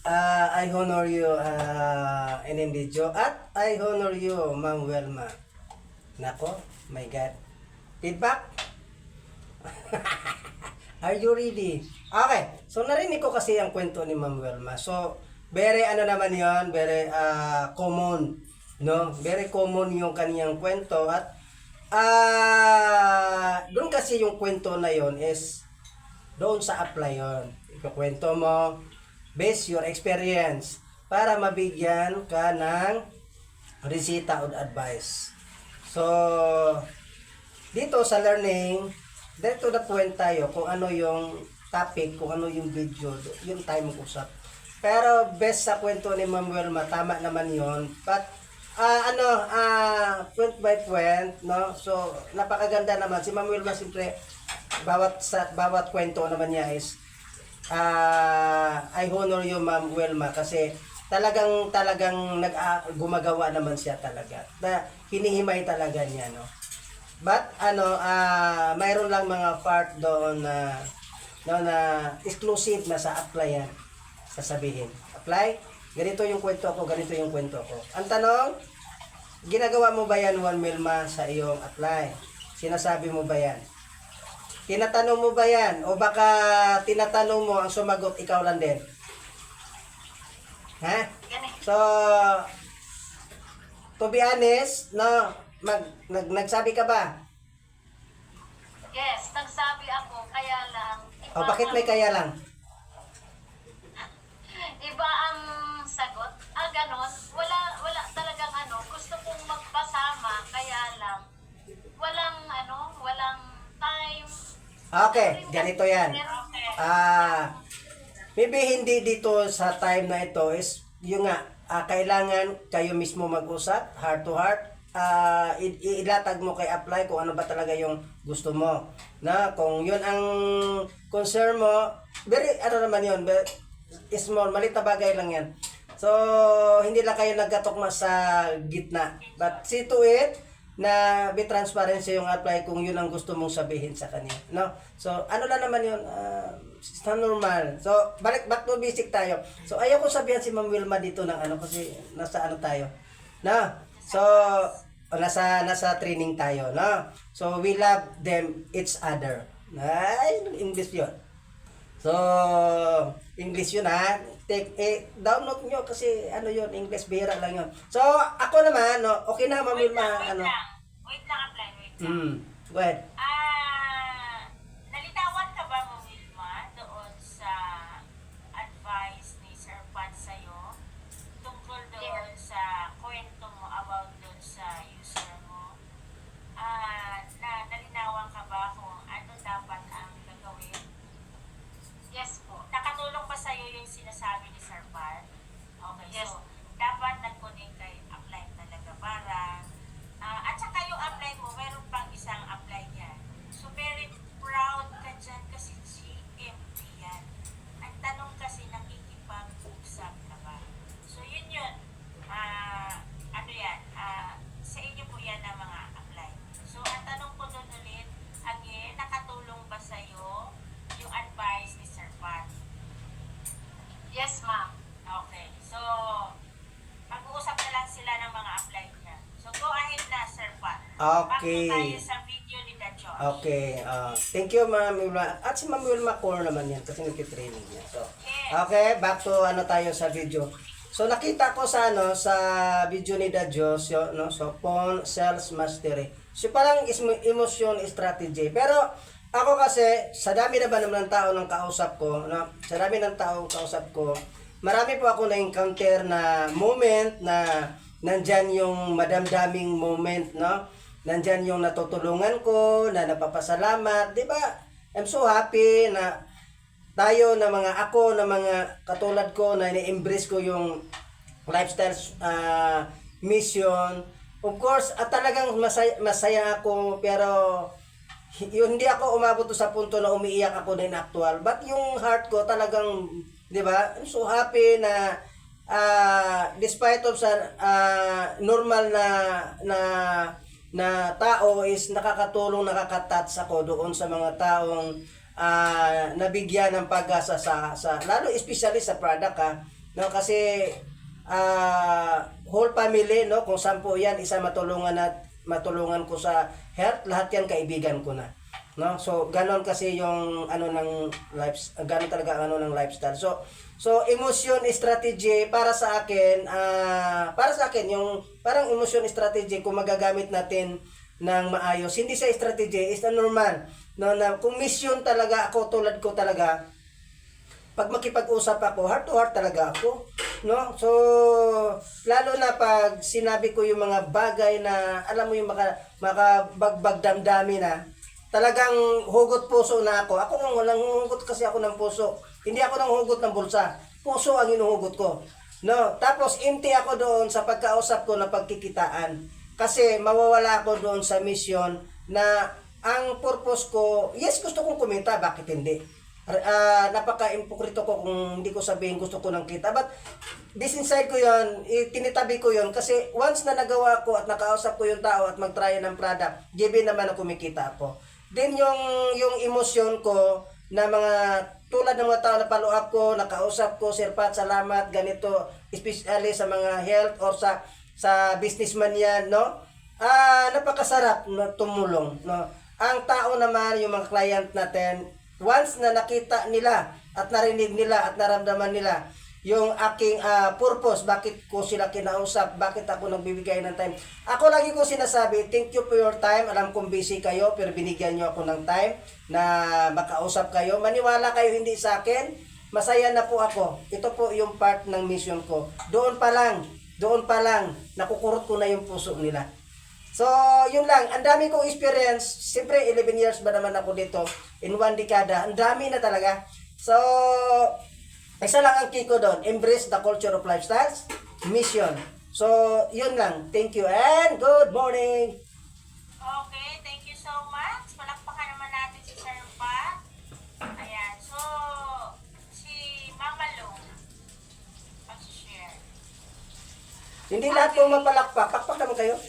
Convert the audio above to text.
I honor you, NMDjo, at I honor you, Ma'am Welma. Nako, my God. Feedback? Are you ready? Okay, so narinig ko kasi ang kwento ni Ma'am Welma. So, very ano naman yon, very common. No? Very common yung kaniyang kwento at doon kasi yung kwento na yon is doon sa apply yon. Ikukwento mo based your experience para mabigyan ka ng resita o advice. So, dito sa learning, dito na point tayo kung ano yung topic, kung ano yung video, yung time mag-usap. Pero best sa kwento ni Ma'am Welma, tama naman yon. But, point by point, no? So, napakaganda naman. Si Ma'am Welma, siyempre, bawat kwento naman niya is, I honor you, Ma'am Welma, kasi talagang gumagawa naman siya talaga. Hinihimay talaga niya, no? But mayroon lang mga part doon na exclusive na sa apply yan. Sasabihin, apply, ganito yung kwento ko, ganito yung kwento ko. Ang tanong, ginagawa mo ba yan, Ma'am Welma, sa iyong apply? Sinasabi mo ba yan? Tinatanong mo ba yan? O baka tinatanong mo, ang sumagot, ikaw lang din? Ha? So, to be honest, no, nagsabi ka ba? Yes, nagsabi ako, kaya lang. O bakit may kaya lang? Iba ang sagot. Ganon. Wala talagang gusto kong magpasama, kaya lang. Walang time. Okay, ganito yan. Okay. Maybe hindi dito sa time na ito is yung nga, kailangan kayo mismo mag-usap, heart to heart. Ilatag mo kay apply kung ano ba talaga yung gusto mo. Na kung yun ang concern mo, very naman yun, small, maliit na bagay lang yan. So, hindi lang kayo nagkatokma sa gitna. But see to it, na be transparent sa yung apply kung yun ang gusto mong sabihin sa kanya, no? So ano lang naman yun, normal. So back to basic tayo. So ayaw ko sabihan si Ma'am Welma dito ng kasi nasa tayo, no? So nasa training tayo, no? So we love them each other. Ay, English yun. So English yun, ha. Download nyo kasi yun, English, bihira lang yun. So, ako naman, no, okay na, Ma'am Welma, Wait lang, apply, wait lang. Go ahead. Nalitawan ka ba, Ma'am Welma, doon sa advice ni Sir Pat sa'yo tungkol doon sa kwento mo about doon sa user mo? Nalinawan ka ba kung ano dapat ang gagawin? Yes po. Nakatulong ba sa'yo yung sinasabi ni Sir Pat? Okay, yes. So dapat nag-connect kay apply talaga para at saka yung apply mo, meron pang isang apply niya. So very proud ka dyan kasi GMP yan. Ang tanong kasi, nakikipag-usap ka ba? So yun. Sa inyo po yan ang mga apply. So ang tanong ko doon ulit, again, nakatulong ba sa'yo yung advice ni Sir Pat? Yes, ma'am. Okay. So, mag-uusap na lang sila ng mga apply niya. So, go ahead na, Sir Pat. Okay. Back to tayo sa video ni Da Josh. Okay. Thank you, Ma'am Welma. At si Ma'am Welma core naman yan kasi nagtitraining niya. So, okay, back to tayo sa video. So, nakita ko sa video ni Da Josh, no? So, phone sales mastery. So, parang emotion strategy. Pero, ako kasi, sa dami na ba naman ng tao ng kausap ko, no? Sa dami ng tao kausap ko, marami po ako na-encounter na moment na nandyan yung madamdaming moment, no? Nandyan yung natutulungan ko, na napapasalamat, di ba? I'm so happy na tayo na ako, na mga katulad ko, na ini-embrace ko yung lifestyle mission. Of course, at talagang masaya ako, pero hindi ako umabot sa punto na umiiyak ako na inactual. But yung heart ko talagang, di ba, I'm so happy na despite of sa normal na tao is nakakatulong, nakaka-touch ako doon sa mga taong nabigyan ng pag-asa sa lalo especially sa product, No, kasi whole family, no, kung 10 yan, isa matulungan ko sa health, lahat yan kaibigan ko na. No? So, ganon kasi yung ano ng ganon talaga ang ano ng lifestyle. So emotion strategy para sa akin yung parang emotion strategy kung magagamit natin ng maayos. Hindi sa strategy, is normal. No, na kung mission talaga ako, tulad ko talaga, pag makipag-usap ako, heart to heart talaga ako, no? So, lalo na pag sinabi ko yung mga bagay na, alam mo yung makabagbag damdamin na, talagang hugot puso na ako. Ako nang walang hugot kasi ako ng puso. Hindi ako nang hugot ng bulsa. Puso ang hinuhugot ko. No? Tapos, empty ako doon sa pagkausap ko na pagkikitaan. Kasi, mawawala ako doon sa mission na ang purpose ko, yes, gusto kong kumita, bakit hindi? Napaka-impokrito ko kung hindi ko sabihin gusto ko ng kita, but this inside ko yon, tinitabi ko yon kasi once na nagawa ko at nakausap ko yung tao at mag-try ng product, given naman na kumikita ako. Then yung emosyon ko na mga tulad ng mga tao na follow up ko, nakausap ko, Sir Pat, salamat, ganito, especially sa mga health or sa businessman yan, no? Napakasarap na tumulong, no? Ang tao naman, yung mga client natin, once na nakita nila at narinig nila at naramdaman nila yung aking purpose, bakit ko sila kinausap, bakit ako nagbibigay ng time. Ako lagi ko sinasabi, thank you for your time. Alam kong busy kayo, pero binigyan nyo ako ng time na makausap kayo. Maniwala kayo hindi sa akin, masaya na po ako. Ito po yung part ng mission ko. Doon pa lang, nakukurot ko na yung puso nila. So, yun lang. Ang dami kong experience. Siyempre, 11 years ba naman ako dito in 1 dekada. Ang dami na talaga. So, isa lang ang key ko doon. Embrace the culture of lifestyles. Mission. So, yun lang. Thank you and good morning. Okay, thank you so much. Palakpakan naman natin si Sir Pat. Ayan, so, si Mama Long, mag-share. Hindi lahat po mapalakpak. Pakpak naman kayo.